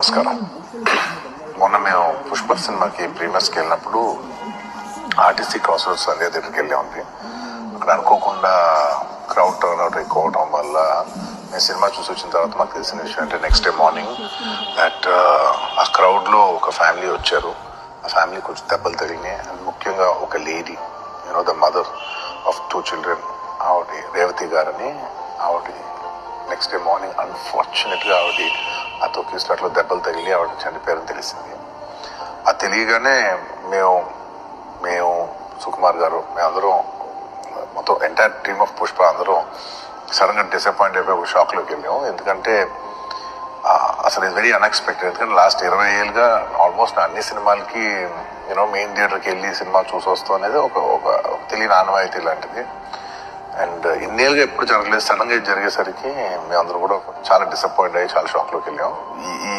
నమస్కారం. మొన్న మేము పుష్ప సినిమాకి ప్రీమియర్స్కి వెళ్ళినప్పుడు ఆర్టీసీ క్రాస్ రోడ్స్ సంధ్యా థియేటర్కి వెళ్ళే ఉంది. అక్కడ అనుకోకుండా క్రౌడ్ టర్న్ అవుట్ ఎక్కువ అవడం వల్ల మేము సినిమా చూసి వచ్చిన తర్వాత మాకు తెలిసిన విషయం అంటే నెక్స్ట్ డే మార్నింగ్ దట్ ఆ క్రౌడ్లో ఒక ఫ్యామిలీ వచ్చారు. ఆ ఫ్యామిలీ కొంచెం దెబ్బలు తగిలినాయి. అండ్ ముఖ్యంగా ఒక lady, the mother of 2 children, ఆవిడ రేవతి గారని, ఆవిడ నెక్స్ట్ డే మార్నింగ్ అన్ఫార్చునేట్గా ఆవిడ ఆ తొక్కి స్లాట్లో దెబ్బలు తగిలి ఆవిడ చనిపోయారని తెలిసింది. అది తెలియగానే మేము సుకుమార్ గారు మేమందరం మొత్తం ఎంటైర్ టీమ్ ఆఫ్ పుష్ప అందరం సడన్గా డిసప్పాయింట్ అయిపోయి ఒక షాక్లోకి వెళ్ళాము. ఎందుకంటే అసలు ఇది వెరీ అన్ఎక్స్పెక్టెడ్. ఎందుకంటే లాస్ట్ 20 ఏళ్ళుగా ఆల్మోస్ట్ అన్ని సినిమాలకి మెయిన్ థియేటర్కి వెళ్ళి సినిమా చూసి వస్తాం అనేది ఒక తెలియని ఆనవాయితీ లాంటిది. అండ్ ఇన్నేళ్ళుగా ఎప్పుడు జరగలేదు. సడన్గా జరిగేసరికి మేమందరం కూడా చాలా డిసప్పాయింట్ అయ్యి చాలా షాక్లోకి వెళ్ళాం. ఈ